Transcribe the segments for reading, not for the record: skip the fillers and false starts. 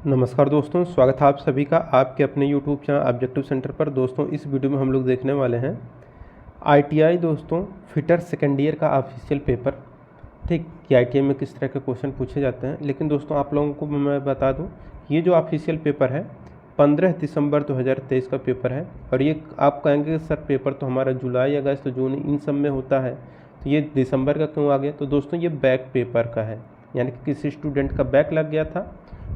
नमस्कार दोस्तों, स्वागत है आप सभी का आपके अपने YouTube चैनल ऑब्जेक्टिव सेंटर पर। दोस्तों इस वीडियो में हम लोग देखने वाले हैं ITI दोस्तों फिटर सेकेंड ईयर का ऑफिशियल पेपर। ठीक कि ITI में किस तरह के क्वेश्चन पूछे जाते हैं। लेकिन दोस्तों आप लोगों को मैं बता दूं, ये जो ऑफिशियल पेपर है 15 दिसंबर 2023 का पेपर है। और ये आप कहेंगे सर पेपर तो हमारा जुलाई, अगस्त, जून इन सब में होता है, तो ये दिसंबर का क्यों आ गया? तो दोस्तों ये बैक पेपर का है, यानी कि किसी स्टूडेंट का बैक लग गया था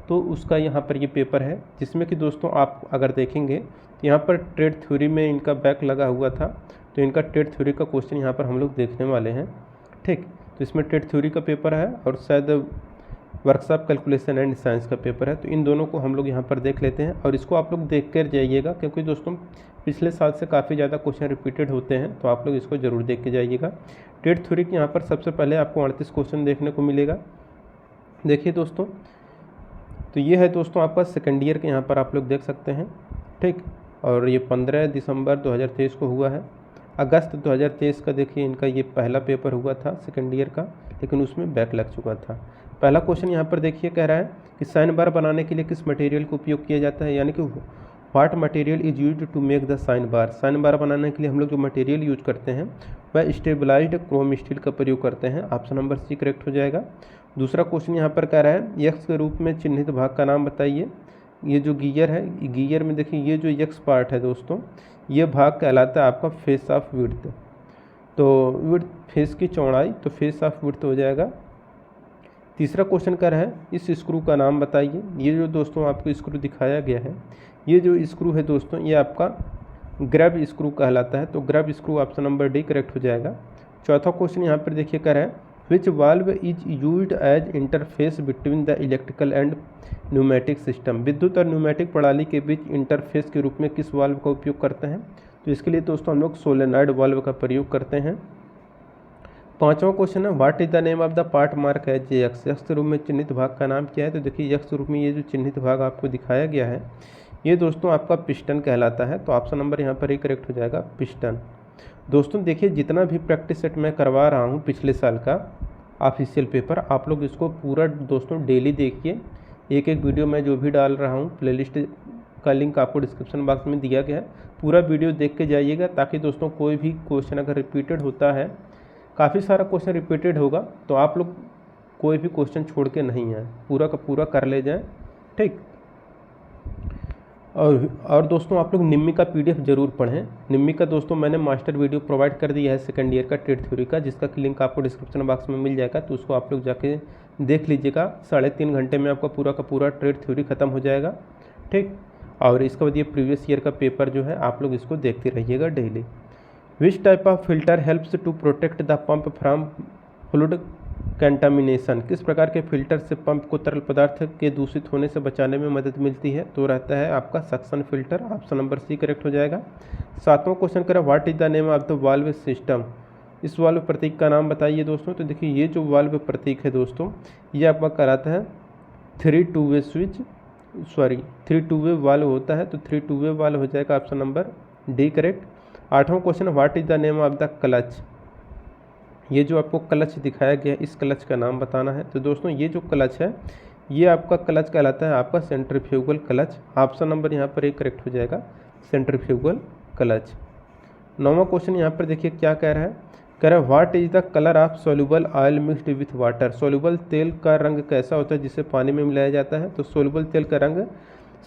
तो उसका यहाँ पर ये पेपर है, जिसमें कि दोस्तों आप अगर देखेंगे तो यहाँ पर ट्रेड थ्योरी में इनका बैक लगा हुआ था, तो इनका ट्रेड थ्योरी का क्वेश्चन यहाँ पर हम लोग देखने वाले हैं। ठीक, तो इसमें ट्रेड थ्योरी का पेपर है और शायद वर्कशॉप कैलकुलेशन एंड साइंस का पेपर है, तो इन दोनों को हम लोग यहाँ पर देख लेते हैं। और इसको आप लोग देख कर जाइएगा, क्योंकि दोस्तों पिछले साल से काफ़ी ज़्यादा क्वेश्चन रिपीटेड होते हैं, तो आप लोग इसको ज़रूर देख के जाइएगा। ट्रेड थ्योरी के यहाँ पर सबसे पहले आपको 38 क्वेश्चन देखने को मिलेगा। देखिए दोस्तों, तो ये है दोस्तों आपका सेकेंड ईयर के यहाँ पर आप लोग देख सकते हैं। ठीक, और ये 15 दिसंबर 2023 को हुआ है। अगस्त 2023 का देखिए इनका ये पहला पेपर हुआ था सेकेंड ईयर का, लेकिन उसमें बैक लग चुका था। पहला क्वेश्चन यहाँ पर देखिए कह रहा है कि साइन बार बनाने के लिए किस मटेरियल का उपयोग किया जाता है, यानी कि what material is used to make the sine bar. Sine bar बनाने के लिए हम लोग जो मटेरियल यूज करते हैं वह स्टेबलाइज्ड क्रोम स्टील का प्रयोग करते हैं। ऑप्शन नंबर सी करेक्ट हो जाएगा। दूसरा क्वेश्चन यहाँ पर कह रहा है यक्स के रूप में चिन्हित भाग का नाम बताइए। ये जो गियर है, गियर में देखिए ये जो यक्स पार्ट है दोस्तों, ये भाग कहलाता है आपका फेस ऑफ विड्थ। तो विड्थ फेस की चौड़ाई, तो फेस ऑफ विड्थ हो जाएगा। तीसरा क्वेश्चन कर रहा है इस स्क्रू का नाम बताइए। ये जो दोस्तों आपको स्क्रू दिखाया गया है, ये जो स्क्रू है दोस्तों ये आपका ग्रैब स्क्रू कहलाता है, तो grab screw option number D correct हो जाएगा। चौथा क्वेश्चन यहाँ पर देखिए कर रहा है which valve is used as interface between the electrical and pneumatic system. विद्युत और न्यूमेटिक प्रणाली के बीच इंटरफेस के रूप में किस वाल्व का उपयोग करते हैं? तो इसके लिए दोस्तों हम लोग सोलेनॉइड वाल्व का प्रयोग करते हैं। पांचवा क्वेश्चन है what is the name of the part mark as X. X के रूप में चिन्हित भाग का नाम क्या है? तो देखिए यक्स के रूप में ये जो चिन्हित भाग आपको दिखाया गया है ये दोस्तों आपका पिस्टन कहलाता है, तो ऑप्शन नंबर यहाँ पर ही करेक्ट हो जाएगा, पिस्टन। दोस्तों देखिए जितना भी प्रैक्टिस सेट मैं करवा रहा हूँ पिछले साल का ऑफिशियल पेपर, आप लोग इसको पूरा दोस्तों डेली देखिए। एक एक वीडियो मैं जो भी डाल रहा हूँ प्लेलिस्ट का लिंक आपको डिस्क्रिप्शन बॉक्स में दिया गया है, पूरा वीडियो देख के जाइएगा, ताकि दोस्तों कोई भी क्वेश्चन अगर रिपीटेड होता है, काफ़ी सारा क्वेश्चन रिपीटेड होगा, तो आप लोग कोई भी क्वेश्चन छोड़ के नहीं आए, पूरा का पूरा कर ले जाएँ। ठीक, और दोस्तों आप लोग निम्मी का PDF जरूर पढ़ें। निम्मी का दोस्तों मैंने मास्टर वीडियो प्रोवाइड कर दिया है सेकंड ईयर का ट्रेड थ्योरी का, जिसका लिंक आपको डिस्क्रिप्शन बॉक्स में मिल जाएगा, तो उसको आप लोग जाके देख लीजिएगा। 3.5 घंटे में आपका पूरा का पूरा ट्रेड थ्योरी खत्म हो जाएगा। ठीक, और इसके बाद ये प्रीवियस ईयर का पेपर जो है आप लोग इसको देखते रहिएगा daily. Which type of filter helps to protect the pump from fluid contamination. किस प्रकार के फिल्टर से पंप को तरल पदार्थ के दूषित होने से बचाने में मदद मिलती है? तो रहता है आपका suction filter, option number C correct हो जाएगा। सातवां क्वेश्चन करें what is the name of the valve system. इस वाल्व प्रतीक का नाम बताइए दोस्तों। तो देखिए ये जो वाल्व प्रतीक है दोस्तों ये आपका कहलाता है 3 टू वे वाल्व होता है, तो 3 टू वे वाल्व हो जाएगा, ऑप्शन नंबर डी करेक्ट। आठवां question what is the name of the clutch. ये जो आपको क्लच दिखाया गया है इस क्लच का नाम बताना है। तो दोस्तों ये जो क्लच है ये आपका क्लच कहलाता है आपका सेंट्रीफ्यूगल क्लच, ऑप्शन नंबर यहाँ पर एक करेक्ट हो जाएगा, सेंट्रीफ्यूगल क्लच। नौवां क्वेश्चन यहाँ पर देखिए क्या कह रहा है, कह रहा है what is the colour of soluble oil mixed with water. Soluble तेल का रंग कैसा होता है जिसे पानी में मिलाया जाता है? तो सोल्यूबल तेल का रंग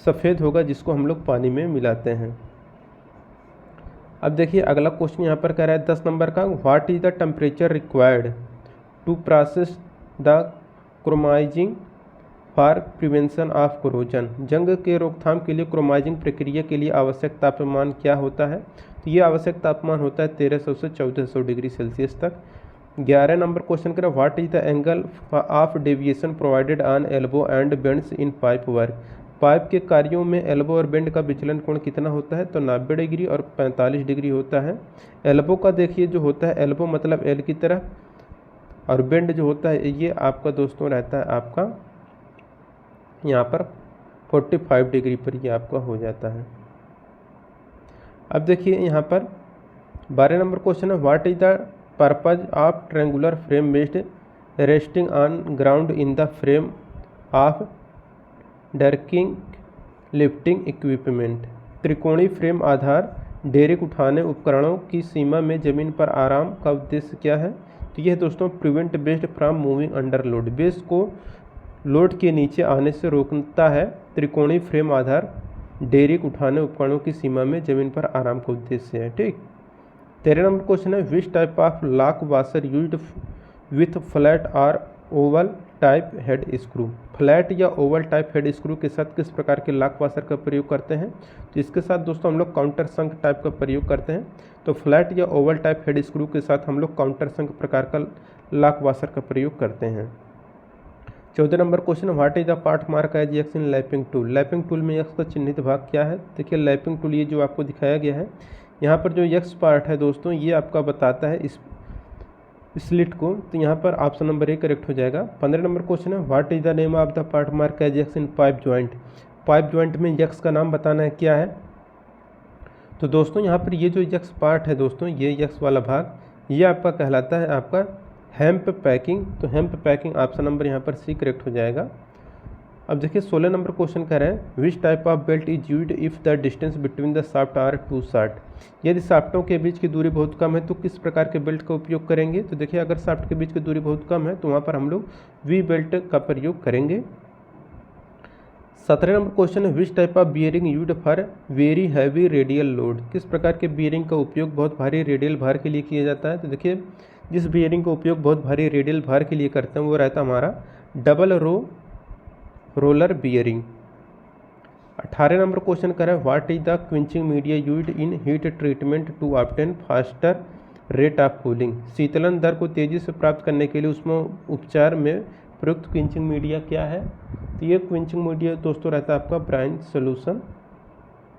सफ़ेद होगा जिसको हम लोग पानी में मिलाते हैं। अब देखिए अगला क्वेश्चन यहाँ पर कह रहा है 10 नंबर का what is the temperature required to process the chromizing for prevention of corrosion. जंग के रोकथाम के लिए क्रोमाइजिंग प्रक्रिया के लिए आवश्यक तापमान क्या होता है? तो ये आवश्यक तापमान होता है 1300 से 1400 डिग्री सेल्सियस तक। 11 नंबर क्वेश्चन करें what is the angle of deviation provided on elbow and bends in pipe work. Pipe के कार्यों में एल्बो और बेंड का विचलन कोण कितना होता है? तो 90 डिग्री और 45 डिग्री होता है। एल्बो का देखिए जो होता है, एल्बो मतलब एल की तरह, और बेंड जो होता है ये आपका दोस्तों रहता है आपका यहाँ पर 45 डिग्री पर ये आपका हो जाता है। अब देखिए यहाँ पर 12 नंबर क्वेश्चन है what is the purpose of triangular frame based resting on ground in the frame of derricking lifting equipment. त्रिकोणीय फ्रेम आधार डेरिक उठाने उपकरणों की सीमा में ज़मीन पर आराम का उद्देश्य क्या है? तो यह दोस्तों prevent based from moving under load, base को लोड के नीचे आने से रोकता है। त्रिकोणीय फ्रेम आधार डेरिक उठाने उपकरणों की सीमा में ज़मीन पर आराम का उद्देश्य है। ठीक। 13 नंबर क्वेश्चन है, which type of lock washer used with flat और oval type head screw. Flat या ओवल टाइप हेड स्क्रू के साथ किस प्रकार के लॉक वाशर का प्रयोग करते हैं? तो इसके साथ दोस्तों हम लोग काउंटर संक टाइप का प्रयोग करते हैं। तो फ्लैट या ओवल टाइप हेड स्क्रू के साथ हम लोग काउंटर संक प्रकार का लॉक वाशर का प्रयोग करते हैं। 14 नंबर question, what is the part mark as X in lapping tool. Lapping tool में एक्स का चिन्हित भाग क्या है? देखिए लैपिंग टूल ये जो आपको दिखाया गया है, यहाँ पर जो एक्स पार्ट है दोस्तों ये आपका बताता है इस स्लिट को, तो यहाँ पर ऑप्शन नंबर ए करेक्ट हो जाएगा। 15 नंबर क्वेश्चन है, what is the name of the part mark as X in pipe joint. Pipe joint में एक्स का नाम बताना है क्या है? तो दोस्तों यहाँ पर ये जो एक्स पार्ट है दोस्तों, ये एक्स वाला भाग ये आपका कहलाता है आपका हेम्प पैकिंग। तो हेम्प पैकिंग ऑप्शन नंबर यहाँ पर सी करेक्ट हो जाएगा। अब देखिए 16 नंबर क्वेश्चन कह रहे हैं, which type of belt is used if the distance between the shaft are two shaft. यदि शाफ्टों के बीच की दूरी बहुत कम है तो किस प्रकार के बेल्ट का उपयोग करेंगे? तो देखिए अगर शाफ्ट के बीच की दूरी बहुत कम है तो वहाँ पर हम लोग वी बेल्ट का प्रयोग करेंगे। 17 नंबर क्वेश्चन है, which type of bearing used for very heavy radial load. किस प्रकार के बियरिंग का उपयोग बहुत भारी रेडियल भार के लिए किया जाता है? तो देखिए जिस बियरिंग का उपयोग बहुत भारी रेडियल भार के लिए करते हैं वो रहता है हमारा डबल रो रोलर बियरिंग। 18 नंबर क्वेश्चन कर रहा है, what is the quenching media used in heat treatment to obtain faster rate of cooling. शीतलन दर को तेजी से प्राप्त करने के लिए उसमें उपचार में प्रयुक्त क्विंचिंग मीडिया क्या है? तो ये क्विंचिंग मीडिया दोस्तों रहता है आपका ब्राइन सोल्यूशन।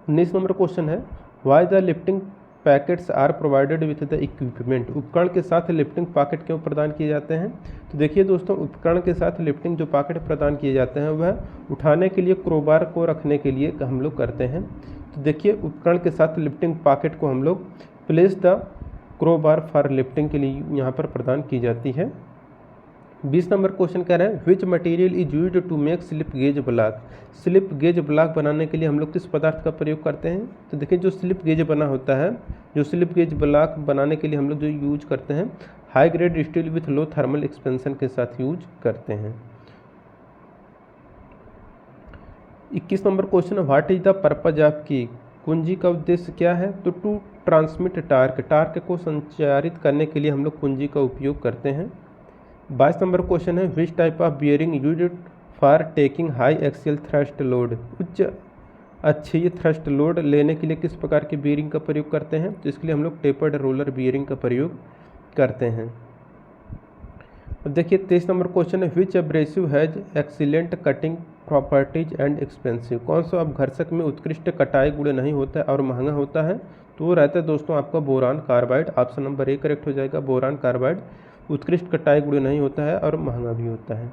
19 नंबर क्वेश्चन है, why the lifting packets are provided with the equipment. उपकरण के साथ लिफ्टिंग पॉकेट क्यों प्रदान किए जाते हैं? तो देखिए दोस्तों उपकरण के साथ लिफ्टिंग जो पॉकेट प्रदान किए जाते हैं वह उठाने के लिए क्रोबार को रखने के लिए हम लोग करते हैं। तो देखिए उपकरण के साथ लिफ्टिंग पॉकेट को हम लोग place the crowbar for lifting के लिए यहाँ पर प्रदान की जाती है। 20 नंबर क्वेश्चन कह रहे हैं, which material is used to make slip gauge block. Slip gauge block बनाने के लिए हम लोग किस पदार्थ का प्रयोग करते हैं? तो देखिए जो स्लिप गेज बना होता है, जो स्लिप गेज ब्लॉक बनाने के लिए हम लोग जो यूज करते हैं high grade steel with low thermal expansion के साथ यूज करते हैं। 21 नंबर क्वेश्चन है, what is the purpose of की। कुंजी का उद्देश्य क्या है? तो टू ट्रांसमिट टार्क, टार्क को संचारित करने के लिए हम लोग कुंजी का उपयोग करते हैं। 22 नंबर क्वेश्चन है, which type of bearing used for taking high axial thrust load. उच्च अक्षीय थ्रस्ट लोड लेने के लिए किस प्रकार के बियरिंग का प्रयोग करते हैं? तो इसके लिए हम लोग टेपर्ड रोलर बियरिंग का प्रयोग करते हैं। अब देखिए 23 नंबर क्वेश्चन है, which abrasive has excellent cutting properties and expensive. कौन सा अपघर्षक में उत्कृष्ट कटाई गुण नहीं होता है और महंगा होता है? तो वो रहता है दोस्तों आपका boron carbide. Option number A correct हो जाएगा। बोरान कार्बाइड उत्कृष्ट कटाई गुण नहीं होता है और महंगा भी होता है।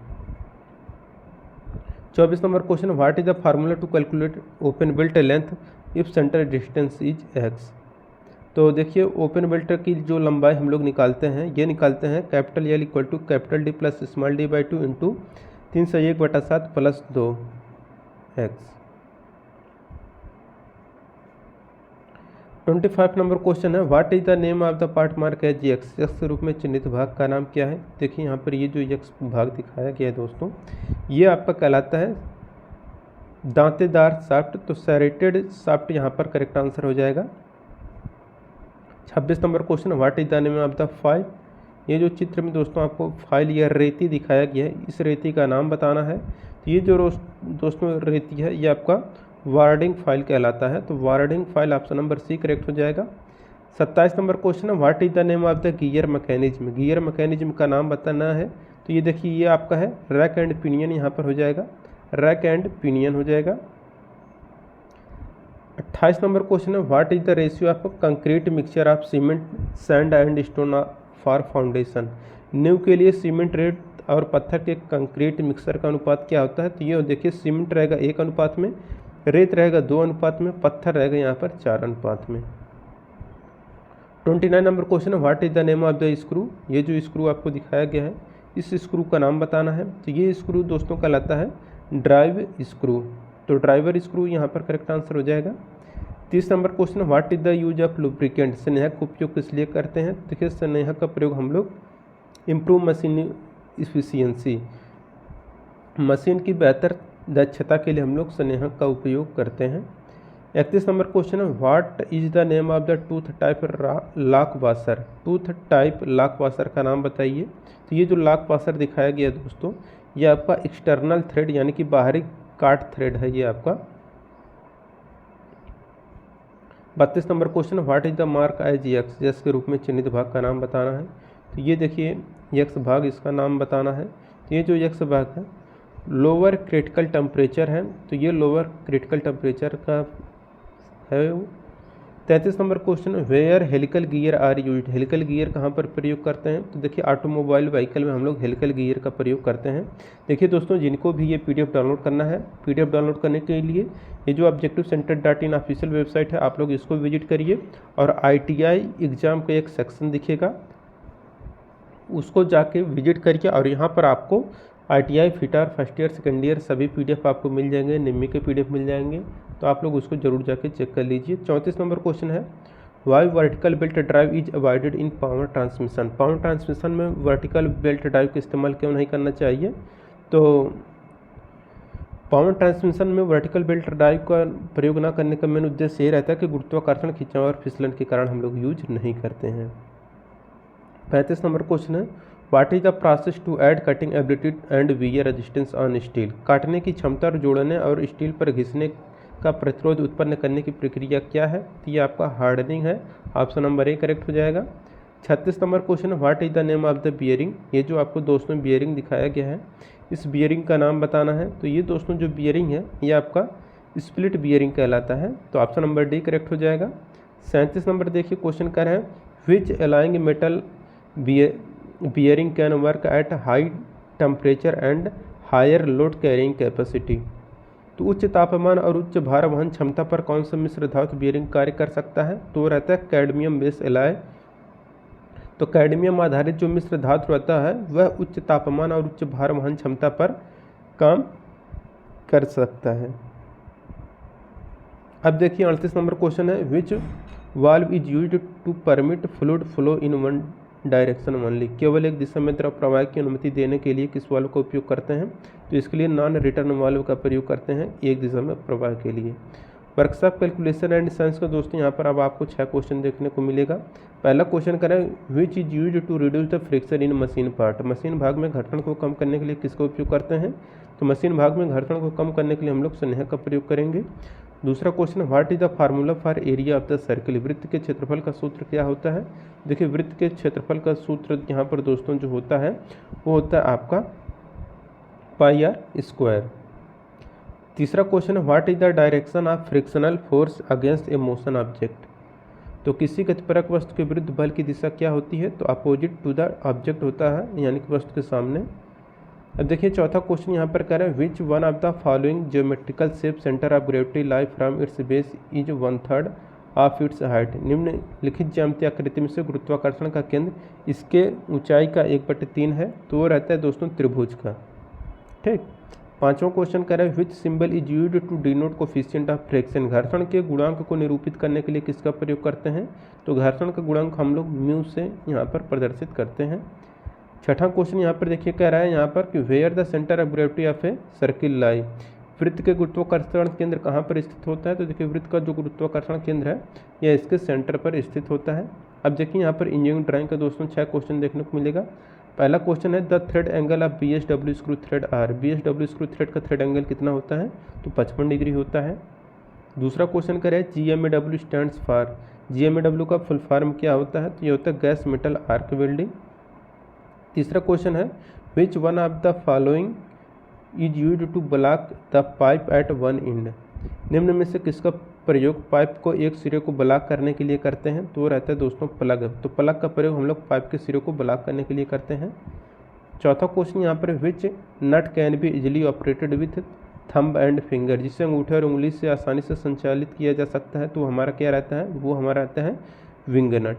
24 नंबर question, what is the formula to calculate open belt length if centre distance is X. तो देखिए ओपन बेल्ट की जो लंबाई हम लोग निकालते हैं ये निकालते हैं capital L equal to capital D plus small D by 2 into 301/7 plus 2x। 25 number question है, what is the name of the part mark as X. X के रूप में चिन्हित भाग का नाम क्या है? देखिए यहाँ पर ये जो एक्स भाग दिखाया गया है दोस्तों ये आपका कहलाता है दांतेदार शाफ्ट। तो सेरेटेड शाफ्ट यहाँ पर करेक्ट आंसर हो जाएगा। 26 number question, what is the name of the file. ये जो चित्र में दोस्तों आपको फाइल या रेती दिखाया गया है इस रेती का नाम बताना है। तो ये जो दोस्तों रेती है ये आपका वार्डिंग फाइल कहलाता है। तो warding file option number C correct हो जाएगा। 27 नंबर क्वेश्चन है, what is the name of the gear mechanism. Gear mechanism का नाम बताना है। तो ये देखिए ये आपका है रैक एंड पिनियन, यहाँ पर हो जाएगा रैक एंड पिनियन हो जाएगा। 28 नंबर क्वेश्चन है, what is the ratio of concrete mixture of cement sand and stone for foundation. नींव के लिए सीमेंट रेत और पत्थर के कंक्रीट मिक्सर का अनुपात क्या होता है? तो ये देखिए सीमेंट रहेगा 1 अनुपात में, रेत रहेगा 2 अनुपात में, पत्थर रहेगा यहाँ पर 4 अनुपात में। 29 नंबर क्वेश्चन है, what is the name of the screw. ये जो स्क्रू आपको दिखाया गया है इस स्क्रू का नाम बताना है। तो ये स्क्रू दोस्तों कहलाता है ड्राइव स्क्रू, तो ड्राइवर स्क्रू यहाँ पर करेक्ट आंसर हो जाएगा। 30 number question, what is the use of lubricant, स्नेहक का उपयोग किस लिए करते हैं। देखिए स्नेहक का प्रयोग हम लोग इम्प्रूव मशीन इफिशियंसी, मशीन की बेहतर दक्षता के लिए हम लोग स्नेहक का उपयोग करते हैं। 31 नंबर क्वेश्चन है, what is the name of the tooth type lock washer, tooth type lock washer का नाम बताइए। तो ये जो लॉक वाशर दिखाया गया दोस्तों, ये आपका एक्सटर्नल थ्रेड यानी कि बाहरी काट थ्रेड है ये आपका। 32 नंबर question, what is the mark as X, X के रूप में चिन्हित भाग का नाम बताना है। तो ये देखिए यक्स भाग, इसका नाम बताना है। तो ये जो यक्स भाग है लोअर क्रिटिकल टेम्परेचर है, तो ये लोअर क्रिटिकल टेम्परेचर का है वो। 33 नंबर question, where helical gear are used, helical gear कहाँ पर प्रयोग करते हैं। तो देखिए ऑटोमोबाइल व्हीकल में हम लोग हेलिकल गियर का प्रयोग करते हैं। देखिए दोस्तों, जिनको भी ये पीडीएफ डाउनलोड करना है, पीडीएफ डाउनलोड करने के लिए ये जो objectivecenter.in ऑफिशियल वेबसाइट है, आप लोग इसको विजिट करिए और ITI एग्ज़ाम का एक सेक्शन दिखेगा, उसको जाके विजिट करिए और यहाँ पर आपको ITI fitter first year second year सभी PDF आपको मिल जाएंगे, निम्मी के PDF मिल जाएंगे, तो आप लोग उसको जरूर जाके चेक कर लीजिए। 34 नंबर क्वेश्चन है, why vertical belt drive is avoided in power transmission, power transmission में वर्टिकल बेल्ट ड्राइव का इस्तेमाल क्यों नहीं करना चाहिए। तो पावर ट्रांसमिशन में वर्टिकल बेल्ट ड्राइव का प्रयोग न करने का मेन उद्देश्य ये रहता है कि गुरुत्वाकर्षण, खिंचाव और फिसलन के कारण हम लोग यूज नहीं करते हैं। 35 नंबर क्वेश्चन है, what is the process to add cutting ability and wear resistance on steel, काटने की क्षमता और जोड़ने और स्टील पर घिसने का प्रतिरोध उत्पन्न करने की प्रक्रिया क्या है। तो ये आपका हार्डनिंग है, ऑप्शन नंबर ए करेक्ट हो जाएगा। 36 number question, what is the name of the bearing, ये जो आपको दोस्तों बियरिंग दिखाया गया है, इस बियरिंग का नाम बताना है। तो ये दोस्तों जो बियरिंग है ये आपका स्प्लिट बियरिंग कहलाता है, तो ऑप्शन नंबर डी करेक्ट हो जाएगा। 37 नंबर देखिए क्वेश्चन कर रहे हैं, which alloying metal bearing can work at high temperature and higher load carrying capacity, तो उच्च तापमान और उच्च भार वहन क्षमता पर कौन सा मिश्र धातु बियरिंग कार्य कर सकता है। तो रहता है कैडमियम बेस एलॉय, तो कैडमियम आधारित जो मिश्र धातु रहता है वह उच्च तापमान और उच्च भार वहन क्षमता पर काम कर सकता है। अब देखिए 38 नंबर क्वेश्चन है, which valve is used to permit fluid flow in one direction only, केवल एक दिशा में द्रव प्रवाह की अनुमति देने के लिए किस वाल्व का उपयोग करते हैं। तो इसके लिए नॉन रिटर्न वाल्व का प्रयोग करते हैं एक दिशा में प्रवाह के लिए। वर्कशॉप कैलकुलेशन एंड साइंस का दोस्तों यहाँ पर अब आपको 6 क्वेश्चन देखने को मिलेगा। पहला क्वेश्चन करें, which is used to reduce the friction in machine part, machine भाग में घर्षण को कम करने के लिए किसका उपयोग करते हैं। तो मशीन भाग में घर्षण को कम करने के लिए हम लोग स्नेहक का प्रयोग करेंगे। दूसरा question, what is the formula for area of the circle, वृत्त के क्षेत्रफल का सूत्र क्या होता है। देखिए वृत्त के क्षेत्रफल का सूत्र यहाँ पर दोस्तों जो होता है वो होता है आपका पाई आर स्क्वायर। तीसरा क्वेश्चन है, what is the direction of frictional force against A motion object, तो किसी गतिपरक वस्तु के विरुद्ध बल की दिशा क्या होती है। तो अपोजिट टू द ऑब्जेक्ट होता है, यानी कि वस्तु के सामने। अब देखिए चौथा क्वेश्चन यहाँ पर कह रहे हैं, विच one of the following geometrical shape centre of gravity lie from its base is 1/3 of its height, निम्नलिखित ज्यामितीय आकृति में से गुरुत्वाकर्षण का केंद्र इसके ऊंचाई का 1/3 है, तो वो रहता है दोस्तों त्रिभुज का। ठीक, पांचवा क्वेश्चन कह रहे हैं, which symbol is used to denote coefficient of friction, घर्षण के गुणांक को निरूपित करने के लिए किसका प्रयोग करते हैं। तो घर्षण का गुणांक हम लोग म्यू से यहाँ पर प्रदर्शित करते हैं। छठा क्वेश्चन यहाँ पर देखिए कह रहा है यहाँ पर कि where the centre of gravity of a circle lie, वृत्त के गुरुत्वाकर्षण केंद्र कहाँ पर स्थित होता है। तो देखिए वृत्त का जो गुरुत्वाकर्षण केंद्र है यह इसके सेंटर पर स्थित होता है। अब देखिए यहाँ पर इंजीनियरिंग ड्राइंग का दोस्तों 6 क्वेश्चन देखने को मिलेगा। पहला क्वेश्चन है, the thread angle of BSW screw thread are, BSW screw thread का थ्रेड एंगल कितना होता है। तो 55 डिग्री होता है। दूसरा क्वेश्चन करें, GMAW स्टैंड्स फॉर, GMAW का फुल फॉर्म क्या होता है। तो ये होता है गैस मेटल आर्क वेल्डिंग। तीसरा क्वेश्चन है, which one of the following is used to block the pipe at one end, निम्न में से किसका प्रयोग पाइप को एक सिरे को ब्लॉक करने के लिए करते हैं। तो वो रहता है दोस्तों प्लग, तो प्लग का प्रयोग हम लोग पाइप के सिरे को ब्लॉक करने के लिए करते हैं। चौथा क्वेश्चन यहाँ पर, which nut can be easily operated with thumb and finger, जिससे अंगूठे और उंगली से आसानी से संचालित किया जा सकता है। तो हमारा क्या रहता है, वो हमारा रहता है विंग नट।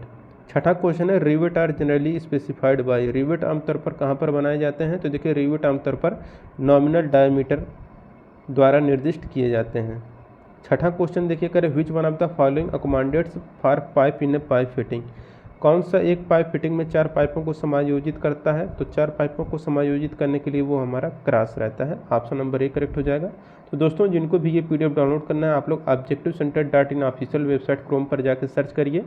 छठा क्वेश्चन है, rivet are generally specified by, rivet आमतौर पर कहाँ पर बनाए जाते हैं। तो देखिए रिवेट आमतौर पर नॉमिनल डायमीटर द्वारा निर्दिष्ट किए जाते हैं। छठा क्वेश्चन देखिए करें, which one of the following accommodates for pipe in a pipe fitting. कौन सा एक पाइप फिटिंग में 4 पाइपों को समायोजित करता है? तो 4 पाइपों को समायोजित करने के लिए वो हमारा क्रॉस रहता है। ऑप्शन नंबर ए करेक्ट हो जाएगा। तो दोस्तों जिनको भी ये पीडीएफ डाउनलोड करना है, आप लोग objectivecenter.in ऑफिशियल वेबसाइट क्रोम पर जाकर सर्च करिए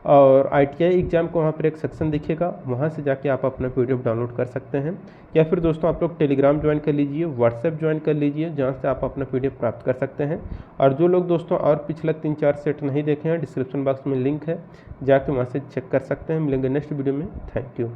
और ITI एग्जाम को वहाँ पर एक सेक्शन दिखेगा, वहाँ से जाके आप अपना पीडीएफ डाउनलोड कर सकते हैं। या फिर दोस्तों आप लोग टेलीग्राम ज्वाइन कर लीजिए, व्हाट्सएप ज्वाइन कर लीजिए, जहाँ से आप अपना पीडीएफ प्राप्त कर सकते हैं। और जो लोग दोस्तों और पिछला 3-4 सेट नहीं देखे हैं, डिस्क्रिप्शन बॉक्स में लिंक है, जाके वहाँ से चेक कर सकते हैं। मिलेंगे नेक्स्ट वीडियो में। Thank you.